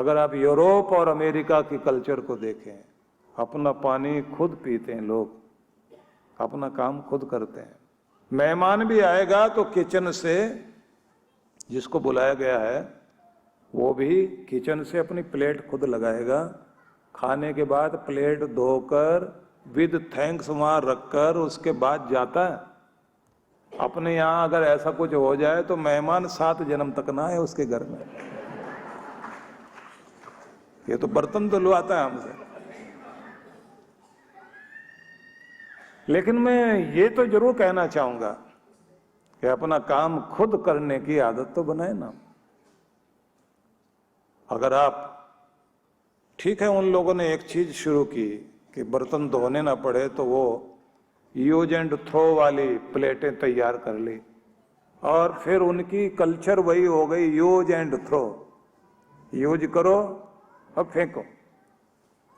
अगर आप यूरोप और अमेरिका की कल्चर को देखें, अपना पानी खुद पीते हैं लोग, अपना काम खुद करते हैं। मेहमान भी आएगा तो किचन से, जिसको बुलाया गया है वो भी किचन से अपनी प्लेट खुद लगाएगा, खाने के बाद प्लेट धोकर विद थैंक्स वहां रखकर उसके बाद जाता है। अपने यहां अगर ऐसा कुछ हो जाए तो मेहमान 7 जन्म तक ना आए उसके घर में। ये तो बर्तन धुलवाता है हमसे। लेकिन मैं ये तो जरूर कहना चाहूंगा कि अपना काम खुद करने की आदत तो बनाए ना। अगर आप, ठीक है, उन लोगों ने एक चीज शुरू की कि बर्तन धोने ना पड़े तो वो यूज एंड थ्रो वाली प्लेटें तैयार कर ली, और फिर उनकी कल्चर वही हो गई, यूज एंड थ्रो, यूज करो अब फेंको।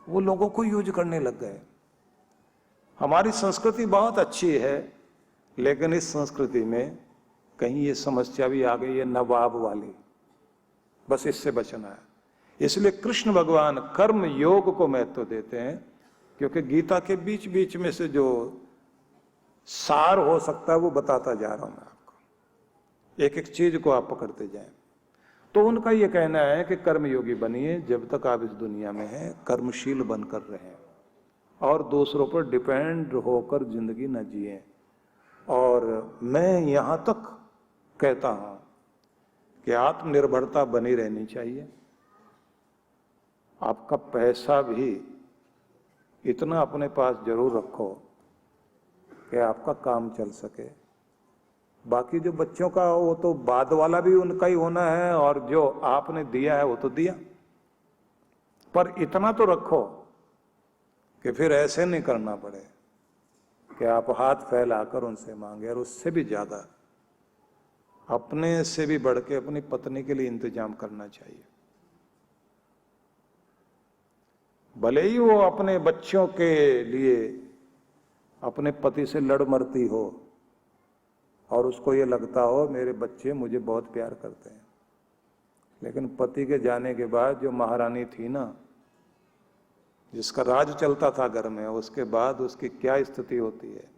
वो लोगों को यूज करने लग गए। हमारी संस्कृति बहुत अच्छी है, लेकिन इस संस्कृति में कहीं ये समस्या भी आ गई है नवाब वाली, बस इससे बचना है। इसलिए कृष्ण भगवान कर्म योग को महत्व देते हैं, क्योंकि गीता के बीच बीच में से जो सार हो सकता है वो बताता जा रहा हूं मैं आपको, एक एक चीज को आप पकड़ते जाएं। तो उनका ये कहना है कि कर्मयोगी बनिए, जब तक आप इस दुनिया में हैं कर्मशील बनकर रहें और दूसरों पर डिपेंड होकर जिंदगी न जिए। और मैं यहां तक कहता हूं कि आत्मनिर्भरता बनी रहनी चाहिए। आपका पैसा भी इतना अपने पास जरूर रखो कि आपका काम चल सके। बाकी जो बच्चों का वो तो बाद वाला भी उनका ही होना है, और जो आपने दिया है वो तो दिया, पर इतना तो रखो कि फिर ऐसे नहीं करना पड़े कि आप हाथ फैलाकर उनसे मांगे। और उससे भी ज्यादा अपने से भी बढ़ के अपनी पत्नी के लिए इंतजाम करना चाहिए। भले ही वो अपने बच्चों के लिए अपने पति से लड़ मरती हो और उसको ये लगता हो मेरे बच्चे मुझे बहुत प्यार करते हैं, लेकिन पति के जाने के बाद जो महारानी थी ना, जिसका राज चलता था घर में, उसके बाद उसकी क्या स्थिति होती है।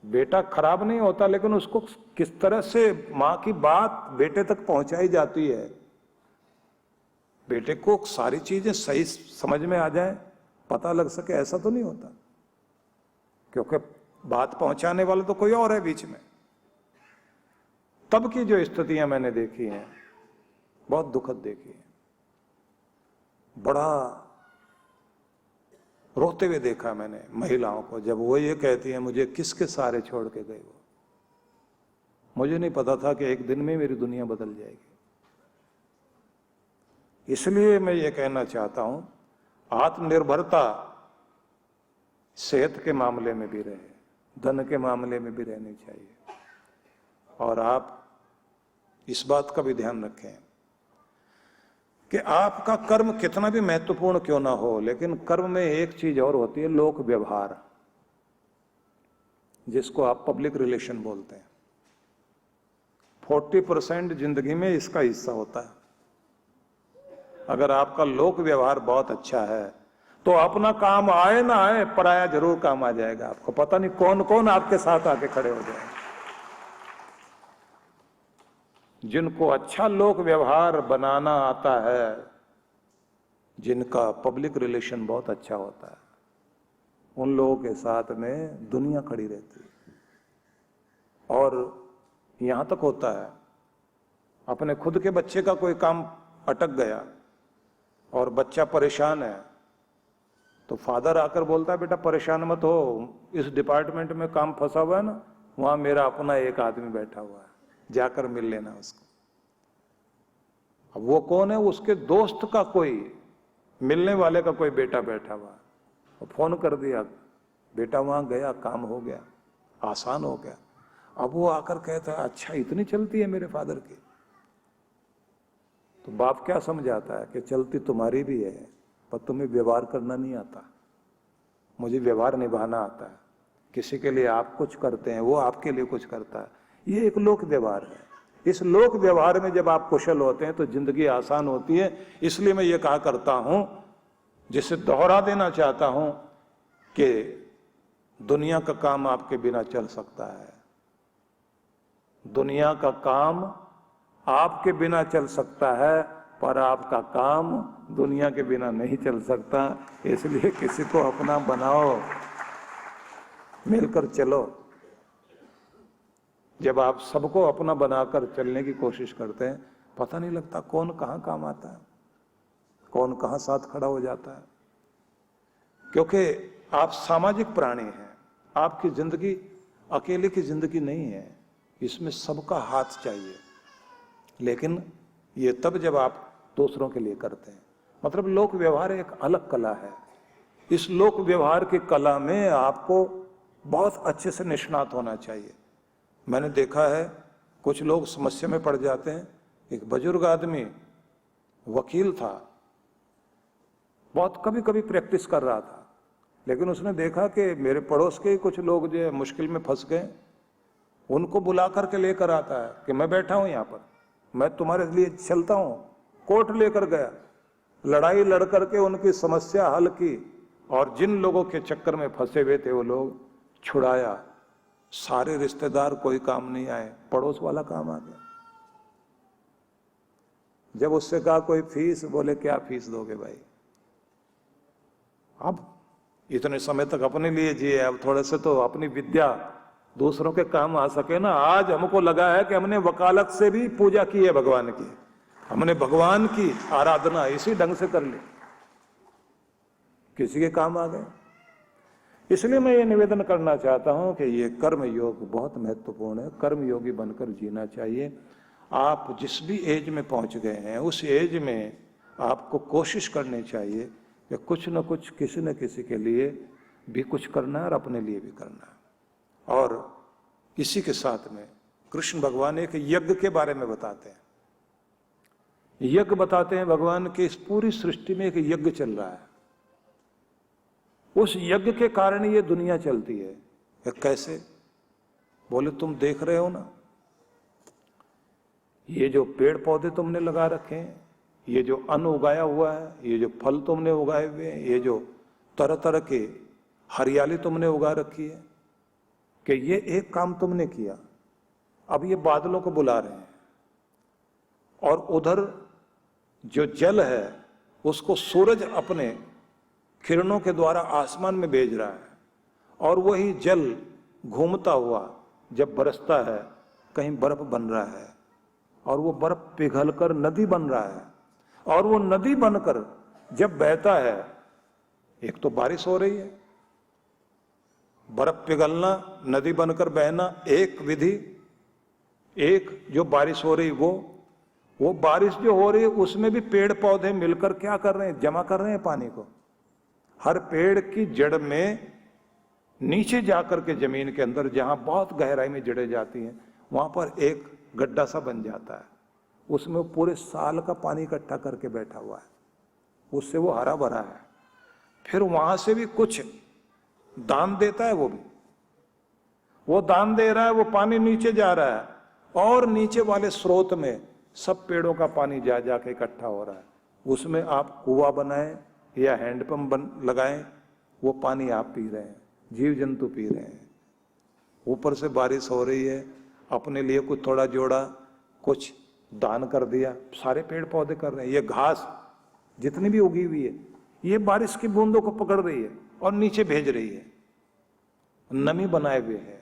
बेटा खराब नहीं होता, लेकिन उसको किस तरह से मां की बात बेटे तक पहुंचाई जाती है, बेटे को सारी चीजें सही समझ में आ जाए, पता लग सके, ऐसा तो नहीं होता, क्योंकि बात पहुंचाने वाला तो कोई और है बीच में। तब की जो स्थितियां मैंने देखी हैं बहुत दुखद देखी है। बड़ा रोते हुए देखा मैंने महिलाओं को, जब वो ये कहती है मुझे किसके सहारे छोड़ के गए वो, मुझे नहीं पता था कि एक दिन में मेरी दुनिया बदल जाएगी। इसलिए मैं ये कहना चाहता हूं, आत्मनिर्भरता सेहत के मामले में भी रहे, धन के मामले में भी रहनी चाहिए। और आप इस बात का भी ध्यान रखें कि आपका कर्म कितना भी महत्वपूर्ण क्यों ना हो, लेकिन कर्म में एक चीज और होती है, लोक व्यवहार, जिसको आप पब्लिक रिलेशन बोलते हैं। 40% जिंदगी में इसका हिस्सा होता है। अगर आपका लोक व्यवहार बहुत अच्छा है तो अपना काम आए ना आए, पराया जरूर काम आ जाएगा आपको। पता नहीं कौन कौन आपके साथ आके खड़े हो जाए। जिनको अच्छा लोक व्यवहार बनाना आता है, जिनका पब्लिक रिलेशन बहुत अच्छा होता है, उन लोगों के साथ में दुनिया खड़ी रहती है। और यहां तक होता है, अपने खुद के बच्चे का कोई काम अटक गया और बच्चा परेशान है, तो फादर आकर बोलता है बेटा परेशान मत हो, इस डिपार्टमेंट में काम फंसा हुआ है ना, वहां मेरा अपना एक आदमी बैठा हुआ है, जाकर मिल लेना उसको। अब वो कौन है? उसके दोस्त का कोई, मिलने वाले का कोई बेटा बैठा हुआ, और फोन कर दिया, बेटा वहां गया, काम हो गया, आसान हो गया। अब वो आकर कहता है अच्छा इतनी चलती है मेरे फादर की। तो बाप क्या समझाता है कि चलती तुम्हारी भी है, पर तुम्हें व्यवहार करना नहीं आता, मुझे व्यवहार निभाना आता है। किसी के लिए आप कुछ करते हैं, वो आपके लिए कुछ करता है, ये एक लोक व्यवहार है। इस लोक व्यवहार में जब आप कुशल होते हैं तो जिंदगी आसान होती है। इसलिए मैं ये कहा करता हूं, जिसे दोहरा देना चाहता हूं कि दुनिया का काम आपके बिना चल सकता है, दुनिया का काम आपके बिना चल सकता है, पर आपका काम दुनिया के बिना नहीं चल सकता। इसलिए किसी को अपना बनाओ, मिलकर चलो। जब आप सबको अपना बनाकर चलने की कोशिश करते हैं, पता नहीं लगता कौन कहां काम आता है, कौन कहां साथ खड़ा हो जाता है। क्योंकि आप सामाजिक प्राणी हैं, आपकी जिंदगी अकेले की जिंदगी नहीं है, इसमें सबका हाथ चाहिए। लेकिन ये तब जब आप दूसरों के लिए करते हैं। मतलब लोक व्यवहार एक अलग कला है। इस लोक व्यवहार की कला में आपको बहुत अच्छे से निष्णात होना चाहिए। मैंने देखा है कुछ लोग समस्या में पड़ जाते हैं। एक बुजुर्ग आदमी वकील था, बहुत कभी कभी प्रैक्टिस कर रहा था, लेकिन उसने देखा कि मेरे पड़ोस के कुछ लोग जो है मुश्किल में फंस गए, उनको बुला करके लेकर आता है कि मैं बैठा हूं यहाँ पर, मैं तुम्हारे लिए चलता हूं। कोर्ट लेकर गया, लड़ाई लड़ करके उनकी समस्या हल की, और जिन लोगों के चक्कर में फंसे हुए थे वो लोग छुड़ाया। सारे रिश्तेदार कोई काम नहीं आए, पड़ोस वाला काम आ गया। जब उससे कहा कोई फीस, बोले क्या फीस दोगे भाई, अब इतने समय तक अपने लिए जिए, अब थोड़े से तो अपनी विद्या दूसरों के काम आ सके ना। आज हमको लगा है कि हमने वकालत से भी पूजा की है भगवान की, हमने भगवान की आराधना इसी ढंग से कर ली, किसी के काम आ गए। इसलिए मैं ये निवेदन करना चाहता हूं कि ये कर्म योग बहुत महत्वपूर्ण है, कर्म योगी बनकर जीना चाहिए। आप जिस भी एज में पहुंच गए हैं, उस एज में आपको कोशिश करनी चाहिए कि कुछ न कुछ किसी न किसी के लिए भी कुछ करना है और अपने लिए भी करना है। और इसी के साथ में कृष्ण भगवान एक यज्ञ के बारे में बताते हैं। यज्ञ बताते हैं भगवान कि इस पूरी सृष्टि में एक यज्ञ चल रहा है, उस यज्ञ के कारण ये दुनिया चलती है। कैसे? बोले तुम देख रहे हो ना, ये जो पेड़ पौधे तुमने लगा रखे हैं, ये जो अन्न उगाया हुआ है, ये जो फल तुमने उगाए हुए हैं, ये जो तरह तरह के हरियाली तुमने उगा रखी है, कि ये एक काम तुमने किया। अब ये बादलों को बुला रहे हैं, और उधर जो जल है उसको सूरज अपने किरणों के द्वारा आसमान में भेज रहा है, और वही जल घूमता हुआ जब बरसता है कहीं बर्फ बन रहा है, और वो बर्फ पिघलकर नदी बन रहा है, और वो नदी बनकर जब बहता है, एक तो बारिश हो रही है, बर्फ पिघलना, नदी बनकर बहना एक विधि, एक जो बारिश हो रही वो बारिश जो हो रही है उसमें भी पेड़ पौधे मिलकर क्या कर रहे हैं, जमा कर रहे हैं पानी को। हर पेड़ की जड़ में नीचे जाकर के जमीन के अंदर जहां बहुत गहराई में जड़ें जाती हैं, वहां पर एक गड्ढा सा बन जाता है, उसमें पूरे साल का पानी इकट्ठा करके बैठा हुआ है, उससे वो हरा भरा है। फिर वहां से भी कुछ दान देता है, वो दान दे रहा है, वो पानी नीचे जा रहा है, और नीचे वाले स्रोत में सब पेड़ों का पानी जा जाके इकट्ठा हो रहा है। उसमें आप कुआं बनाएं या हैंडपंप लगाएं, वो पानी आप पी रहे हैं, जीव जंतु पी रहे हैं। ऊपर से बारिश हो रही है, अपने लिए कुछ थोड़ा जोड़ा, कुछ दान कर दिया, सारे पेड़ पौधे कर रहे हैं। ये घास जितनी भी उगी हुई है, ये बारिश की बूंदों को पकड़ रही है और नीचे भेज रही है, नमी बनाए हुए है,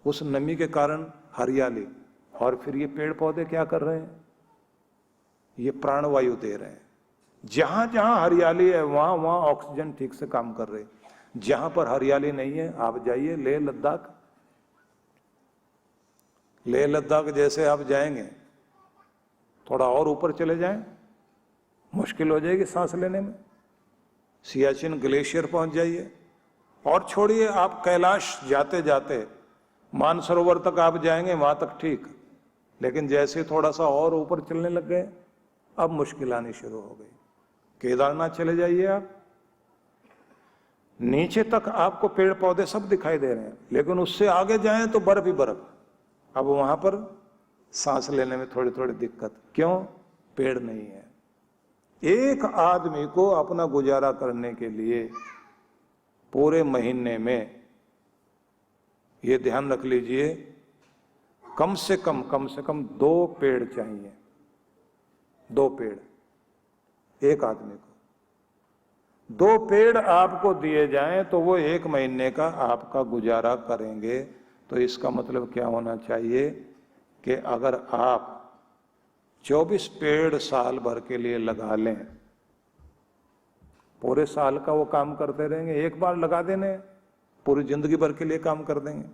उस नमी के कारण हरियाली। और फिर ये पेड़ पौधे क्या कर रहे हैं, ये प्राणवायु दे रहे हैं। जहां जहां हरियाली है वहां वहां ऑक्सीजन ठीक से काम कर रहे हैं। जहां पर हरियाली नहीं है, आप जाइए लेह लद्दाख, लेह लद्दाख जैसे आप जाएंगे, थोड़ा और ऊपर चले जाएं, मुश्किल हो जाएगी सांस लेने में। सियाचिन ग्लेशियर पहुंच जाइए, और छोड़िए आप कैलाश जाते जाते मानसरोवर तक आप जाएंगे, वहां तक ठीक, लेकिन जैसे थोड़ा सा और ऊपर चलने लग गए, अब मुश्किल आनी शुरू हो गई। केदारनाथ चले जाइए आप, नीचे तक आपको पेड़ पौधे सब दिखाई दे रहे हैं, लेकिन उससे आगे जाएं तो बर्फ ही बर्फ। अब वहां पर सांस लेने में थोड़ी थोड़ी दिक्कत, क्यों? पेड़ नहीं है। एक आदमी को अपना गुजारा करने के लिए पूरे महीने में, ये ध्यान रख लीजिए, कम से कम 2 पेड़ चाहिए। 2 पेड़ एक आदमी को। 2 पेड़ आपको दिए जाएं तो वो 1 महीने का आपका गुजारा करेंगे। तो इसका मतलब क्या होना चाहिए कि अगर आप 24 पेड़ साल भर के लिए लगा लें, पूरे साल का वो काम करते रहेंगे। एक बार लगा देने पूरी जिंदगी भर के लिए काम कर देंगे,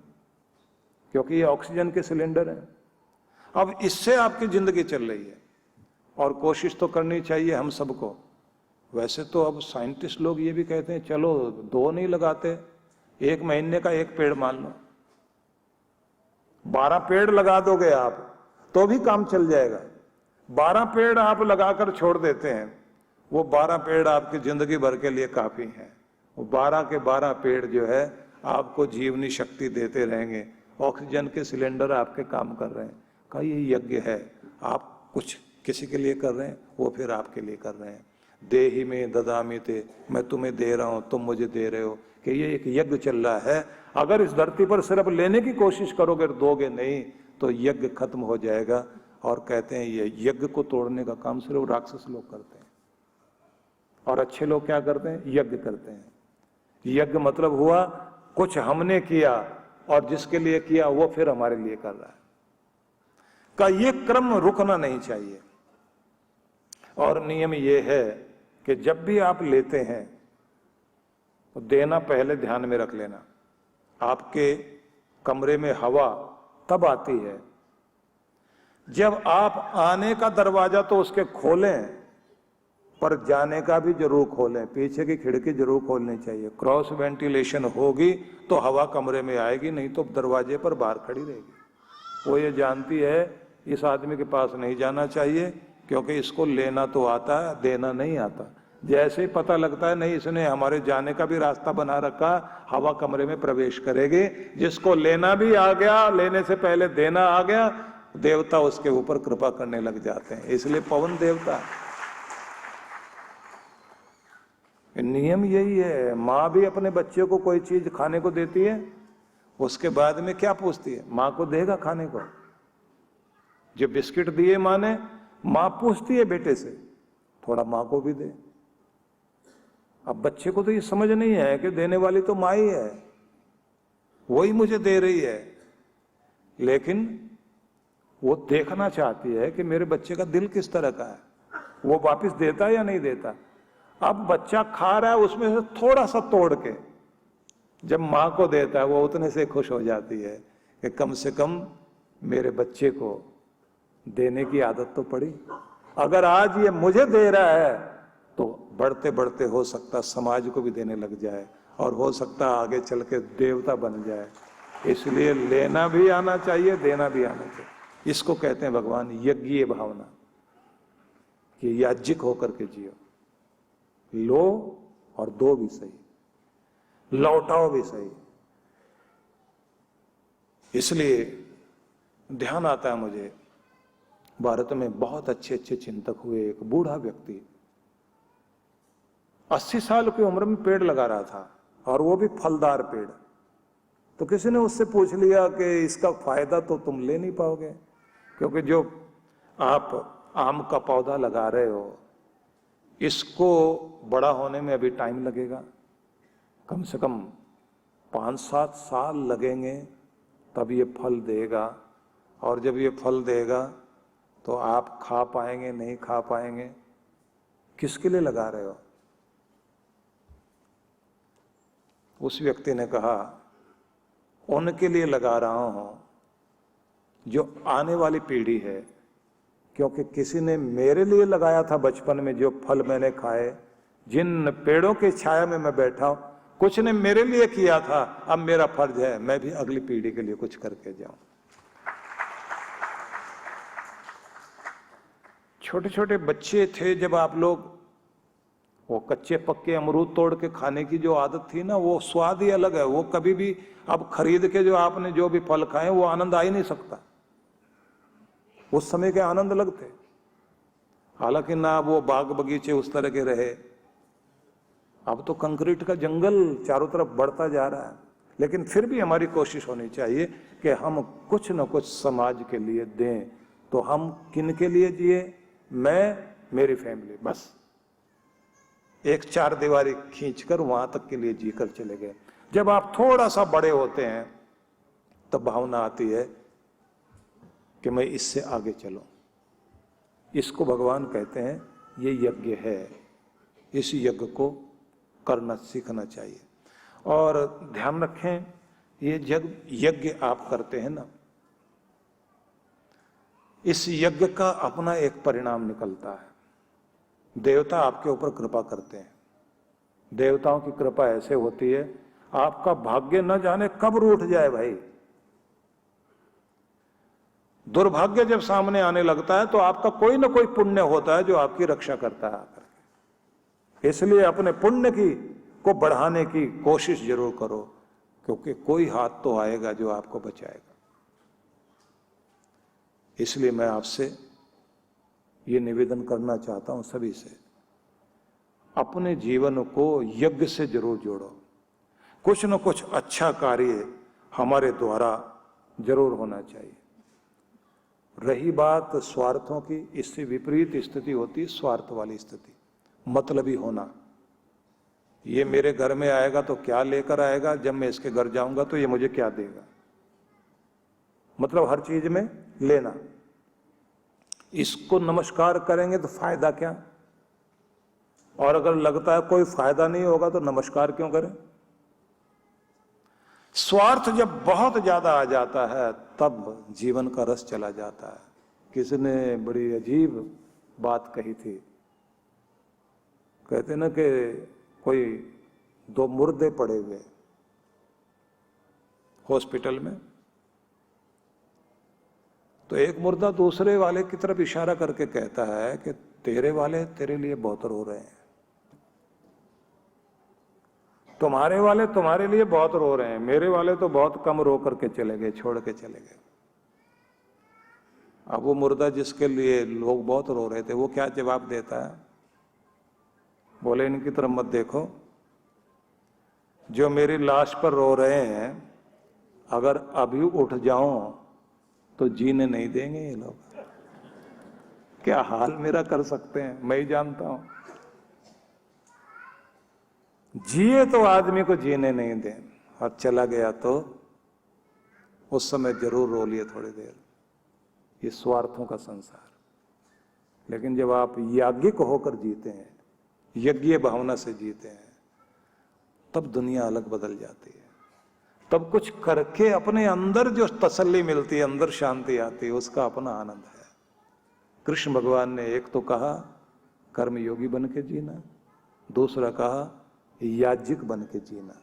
क्योंकि ये ऑक्सीजन के सिलेंडर हैं। अब इससे आपकी जिंदगी चल रही है और कोशिश तो करनी चाहिए हम सबको। वैसे तो अब साइंटिस्ट लोग ये भी कहते हैं चलो 2 नहीं लगाते, 1 महीने का 1 पेड़ मान लो। 12 पेड़ लगा दोगे आप तो भी काम चल जाएगा। 12 पेड़ आप लगाकर छोड़ देते हैं, वो 12 पेड़ आपकी जिंदगी भर के लिए काफी हैं। वो 12 के 12 पेड़ जो है आपको जीवनी शक्ति देते रहेंगे। ऑक्सीजन के सिलेंडर आपके काम कर रहे हैं। का ये यज्ञ है, आप कुछ किसी के लिए कर रहे हैं, वो फिर आपके लिए कर रहे हैं। देहि में ददामि ते, मैं तुम्हें दे रहा हूं, तुम मुझे दे रहे हो, कि ये एक यज्ञ चल रहा है। अगर इस धरती पर सिर्फ लेने की कोशिश करोगे, दोगे नहीं, तो यज्ञ खत्म हो जाएगा। और कहते हैं ये यज्ञ को तोड़ने का काम सिर्फ राक्षस लोग करते हैं, और अच्छे लोग क्या करते हैं? यज्ञ करते हैं। यज्ञ मतलब हुआ कुछ हमने किया और जिसके लिए किया वो फिर हमारे लिए कर रहा है। का ये क्रम रुकना नहीं चाहिए। और नियम ये है कि जब भी आप लेते हैं तो देना पहले ध्यान में रख लेना। आपके कमरे में हवा तब आती है जब आप आने का दरवाजा तो उसके खोलें, पर जाने का भी जरूर खोलें। पीछे की खिड़की जरूर खोलनी चाहिए। क्रॉस वेंटिलेशन होगी तो हवा कमरे में आएगी, नहीं तो दरवाजे पर बाहर खड़ी रहेगी। वो ये जानती है इस आदमी के पास नहीं जाना चाहिए, क्योंकि इसको लेना तो आता है, देना नहीं आता। जैसे ही पता लगता है नहीं इसने हमारे जाने का भी रास्ता बना रखा, हवा कमरे में प्रवेश करेगी। जिसको लेना भी आ गया, लेने से पहले देना आ गया, देवता उसके ऊपर कृपा करने लग जाते हैं। इसलिए पवन देवता, नियम यही है। माँ भी अपने बच्चे को कोई चीज खाने को देती है, उसके बाद में क्या पूछती है? माँ को देगा खाने को। जो बिस्किट दिए माँ ने, माँ पूछती है बेटे से थोड़ा माँ को भी दे। अब बच्चे को तो ये समझ नहीं है कि देने वाली तो माँ ही है, वही मुझे दे रही है। लेकिन वो देखना चाहती है कि मेरे बच्चे का दिल किस तरह का है, वो वापस देता है या नहीं देता। अब बच्चा खा रहा है, उसमें से थोड़ा सा तोड़ के जब माँ को देता है, वो उतने से खुश हो जाती है कि कम से कम मेरे बच्चे को देने की आदत तो पड़ी। अगर आज ये मुझे दे रहा है तो बढ़ते बढ़ते हो सकता समाज को भी देने लग जाए, और हो सकता आगे चल के देवता बन जाए। इसलिए लेना भी आना चाहिए, देना भी आना चाहिए। इसको कहते हैं भगवान यज्ञीय भावना, कि याज्ञिक होकर के जियो। लो और दो भी सही, लौटाओ भी सही। इसलिए ध्यान आता है मुझे, भारत में बहुत अच्छे अच्छे चिंतक हुए। एक बूढ़ा व्यक्ति 80 साल की उम्र में पेड़ लगा रहा था, और वो भी फलदार पेड़। तो किसी ने उससे पूछ लिया कि इसका फायदा तो तुम ले नहीं पाओगे, क्योंकि जो आप आम का पौधा लगा रहे हो, इसको बड़ा होने में अभी टाइम लगेगा, कम से कम 5-7 साल लगेंगे, तब ये फल देगा। और जब ये फल देगा तो आप खा पाएंगे, नहीं खा पाएंगे। किसके लिए लगा रहे हो? उस व्यक्ति ने कहा, उनके लिए लगा रहा हूं जो आने वाली पीढ़ी है, क्योंकि किसी ने मेरे लिए लगाया था बचपन में, जो फल मैंने खाए, जिन पेड़ों की छाया में मैं बैठा हूं, कुछ ने मेरे लिए किया था। अब मेरा फर्ज है मैं भी अगली पीढ़ी के लिए कुछ करके जाऊं। छोटे छोटे बच्चे थे जब आप लोग, वो कच्चे पक्के अमरूद तोड़ के खाने की जो आदत थी ना, वो स्वाद ही अलग है। वो कभी भी अब खरीद के जो आपने जो भी फल खाए, वो आनंद आ ही नहीं सकता। उस समय के आनंद अलग थे। हालांकि ना वो बाग बगीचे उस तरह के रहे, अब तो कंक्रीट का जंगल चारों तरफ बढ़ता जा रहा है। लेकिन फिर भी हमारी कोशिश होनी चाहिए कि हम कुछ न कुछ समाज के लिए दें। तो हम किन के लिए जिए? मैं, मेरी फैमिली, बस एक चार दीवारी खींचकर वहां तक के लिए जीकर चले गए। जब आप थोड़ा सा बड़े होते हैं तब भावना आती है कि मैं इससे आगे चलूं। इसको भगवान कहते हैं ये यज्ञ है। इस यज्ञ को करना सीखना चाहिए। और ध्यान रखें, ये यज्ञ आप करते हैं ना, इस यज्ञ का अपना एक परिणाम निकलता है। देवता आपके ऊपर कृपा करते हैं। देवताओं की कृपा ऐसे होती है, आपका भाग्य न जाने कब रूठ जाए भाई। दुर्भाग्य जब सामने आने लगता है तो आपका कोई ना कोई पुण्य होता है जो आपकी रक्षा करता है आकर के। इसलिए अपने पुण्य को बढ़ाने की कोशिश जरूर करो, क्योंकि कोई हाथ तो आएगा जो आपको बचाएगा। इसलिए मैं आपसे ये निवेदन करना चाहता हूं सभी से, अपने जीवन को यज्ञ से जरूर जोड़ो। कुछ न कुछ अच्छा कार्य हमारे द्वारा जरूर होना चाहिए। रही बात स्वार्थों की, इससे विपरीत स्थिति होती है स्वार्थ वाली स्थिति, मतलबी होना। ये मेरे घर में आएगा तो क्या लेकर आएगा, जब मैं इसके घर जाऊंगा तो ये मुझे क्या देगा, मतलब हर चीज में लेना। इसको नमस्कार करेंगे तो फायदा क्या, और अगर लगता है कोई फायदा नहीं होगा तो नमस्कार क्यों करें। स्वार्थ जब बहुत ज्यादा आ जाता है तब जीवन का रस चला जाता है। किसी ने बड़ी अजीब बात कही थी, कहते ना कि कोई दो मुर्दे पड़े हुए हॉस्पिटल में, तो एक मुर्दा दूसरे वाले की तरफ इशारा करके कहता है कि तेरे वाले तेरे लिए बहुत रो रहे हैं, तुम्हारे वाले तुम्हारे लिए बहुत रो रहे हैं, मेरे वाले तो बहुत कम रो करके चले गए, छोड़ के चले गए। अब वो मुर्दा जिसके लिए लोग बहुत रो रहे थे वो क्या जवाब देता है? बोले इनकी तरफ मत देखो, जो मेरी लाश पर रो रहे हैं अगर अभी उठ जाऊं तो जीने नहीं देंगे ये लोग। क्या हाल मेरा कर सकते हैं मैं ही जानता हूं। जिए तो आदमी को जीने नहीं दें, और चला गया तो उस समय जरूर रो लिए थोड़ी देर। ये स्वार्थों का संसार। लेकिन जब आप याज्ञिक होकर जीते हैं, यज्ञीय भावना से जीते हैं, तब दुनिया अलग बदल जाती है। तब कुछ करके अपने अंदर जो तसल्ली मिलती है, अंदर शांति आती है, उसका अपना आनंद है। कृष्ण भगवान ने एक तो कहा कर्मयोगी बन के जीना, दूसरा कहा याज्ञिक बन के जीना।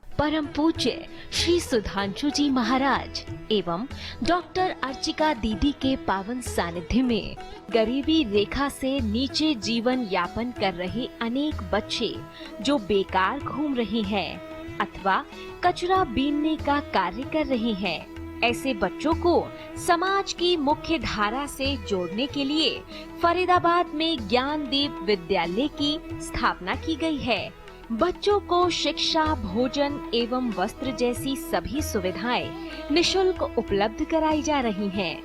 परम पूज्य श्री सुधांशु जी महाराज एवं डॉक्टर अर्चिका दीदी के पावन सानिध्य में गरीबी रेखा से नीचे जीवन यापन कर रहे अनेक बच्चे जो बेकार घूम रहे हैं अथवा कचरा बीनने का कार्य कर रहे हैं, ऐसे बच्चों को समाज की मुख्य धारा से जोड़ने के लिए फरीदाबाद में ज्ञानदीप विद्यालय की स्थापना की गई है। बच्चों को शिक्षा, भोजन एवं वस्त्र जैसी सभी सुविधाएं निशुल्क उपलब्ध कराई जा रही हैं।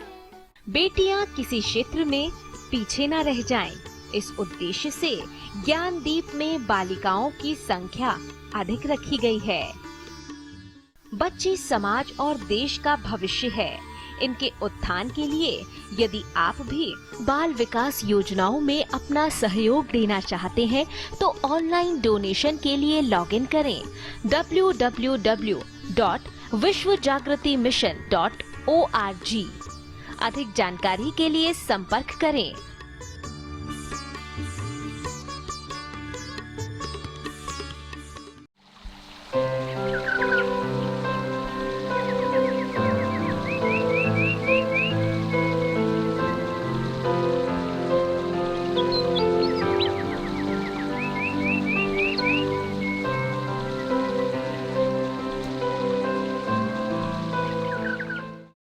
बेटियां किसी क्षेत्र में पीछे न रह जाएं, इस उद्देश्य से ज्ञानदीप में बालिकाओं की संख्या अधिक रखी गई है। बच्चे समाज और देश का भविष्य है। इनके उत्थान के लिए यदि आप भी बाल विकास योजनाओं में अपना सहयोग देना चाहते हैं तो ऑनलाइन डोनेशन के लिए लॉगिन करें www.vishwajagratimission.org। अधिक जानकारी के लिए संपर्क करें